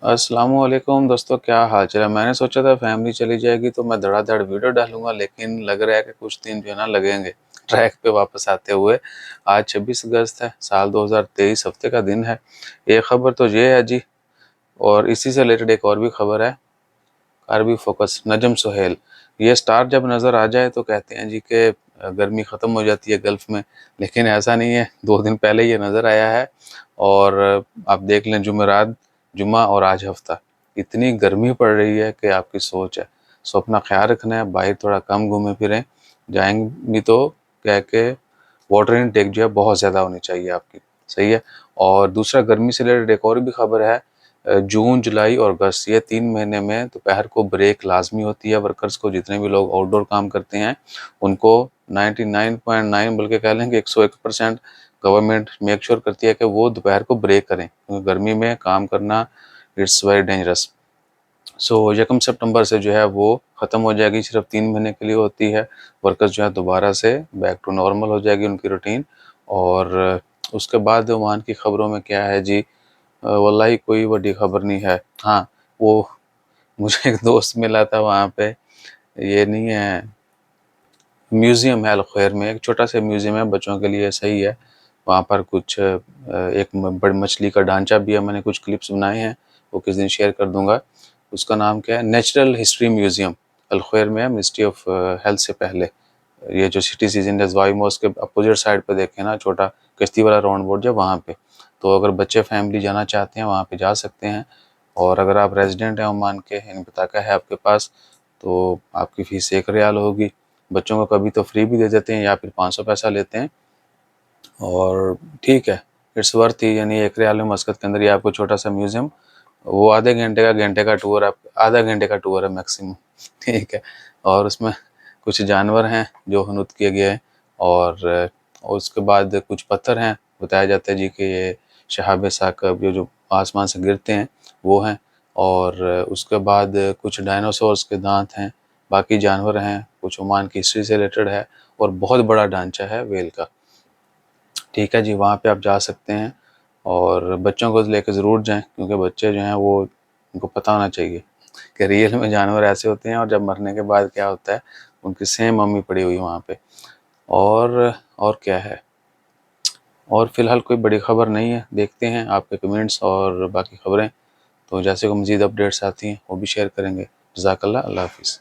अस्सलामुअलैकुम दोस्तों, क्या हाल चाल है। मैंने सोचा था फैमिली चली जाएगी तो मैं धड़ाधड़ वीडियो डालूंगा, लेकिन लग रहा है कि कुछ दिन जो है ना लगेंगे ट्रैक पे वापस आते हुए। आज 26 अगस्त है, साल 2023, हफ्ते का दिन है। एक खबर तो ये है जी, और इसी से रिलेटेड एक और भी खबर है। अरबी फोकस नजम सुहेल, ये स्टार जब नज़र आ जाए तो कहते हैं जी कि गर्मी ख़त्म हो जाती है गल्फ़ में, लेकिन ऐसा नहीं है। 2 दिन पहले ये नज़र आया है और आप देख लें, जुमेरात, जुमा और आज हफ्ता, इतनी गर्मी पड़ रही है कि आपकी सोच है। सो अपना ख्याल रखना है, बाहर थोड़ा कम घूमें फिरें, जाएंगे भी तो कह के वाटर इनटेक जो है बहुत ज़्यादा होनी चाहिए आपकी। सही है। और दूसरा, गर्मी से रिलेटेड एक और भी खबर है। जून, जुलाई और अगस्त, ये 3 महीने में दोपहर को ब्रेक लाजमी होती है वर्कर्स को। जितने भी लोग आउटडोर काम करते हैं उनको 99.9 बल्कि कह लेंगे 101% गवर्नमेंट मेक श्योर करती है कि वो दोपहर को ब्रेक करें, क्योंकि गर्मी में काम करना इट्स वेरी डेंजरस। सो 1 सितंबर से जो है वो ख़त्म हो जाएगी, सिर्फ 3 महीने के लिए होती है। वर्कर्स जो है दोबारा से बैक टू नॉर्मल हो जाएगी उनकी रूटीन। और उसके बाद ओमान की ख़बरों में क्या है जी, वल्लाही कोई बड़ी ख़बर नहीं है। हाँ, वो मुझे एक दोस्त मिला था वहाँ पे, ये नहीं है, म्यूज़ियम है अल-ख़ैर में, एक छोटा सा म्यूज़ियम है बच्चों के लिए, सही है। वहाँ पर कुछ एक बड़ी मछली का ढांचा भी है, मैंने कुछ क्लिप्स बनाए हैं, वो किसी दिन शेयर कर दूँगा। उसका नाम क्या है, नेचुरल हिस्ट्री म्यूज़ियम, अल-ख़ैर में है, मिनिस्ट्री ऑफ हेल्थ से पहले। ये जो सिटी सीजन जज़वाई मॉस्क के अपोजिट साइड पे देखें ना, छोटा कश्ती वाला राउंड बोर्ड जो, वहाँ पे। तो अगर बच्चे फैमिली जाना चाहते हैं वहाँ पे जा सकते हैं। और अगर आप रेजिडेंट हैं ओमान के, यानी पताका है आपके पास, तो आपकी फ़ीस 1 रियाल होगी। बच्चों को कभी तो फ्री भी दे देते हैं या फिर 500 पैसा लेते हैं, और ठीक है, इट्स वर्थ ही। यानी 1 रियाल में मस्कत के अंदर ये आपको छोटा सा म्यूज़ियम, वो घंटे का टूर, आप आधा घंटे का टूर है मैक्सिमम। ठीक है। और उसमें कुछ जानवर हैं जो हनूत किए गए हैं, और उसके बाद कुछ पत्थर हैं, बताया जाता है जी कि ये शहाब साकब, ये जो आसमान से गिरते हैं वो हैं। और उसके बाद कुछ डायनासोर्स के दांत हैं, बाकी जानवर हैं, कुछ ओमान की हिस्ट्री से रिलेटेड है, और बहुत बड़ा ढांचा है व्हेल का। ठीक है जी, वहाँ पे आप जा सकते हैं, और बच्चों को लेकर ज़रूर जाएँ, क्योंकि बच्चे जो हैं वो, उनको पता होना चाहिए कि रियल में जानवर ऐसे होते हैं, और जब मरने के बाद क्या होता है, उनकी सेम मम्मी पड़ी हुई है वहाँ पे। और क्या है, और फ़िलहाल कोई बड़ी ख़बर नहीं है। देखते हैं आपके कमेंट्स और बाकी ख़बरें, तो जैसे को मज़ीद अपडेट्स आती हैं वो भी शेयर करेंगे। जज़ाकल्लाह, अल्लाह हाफ़िज़।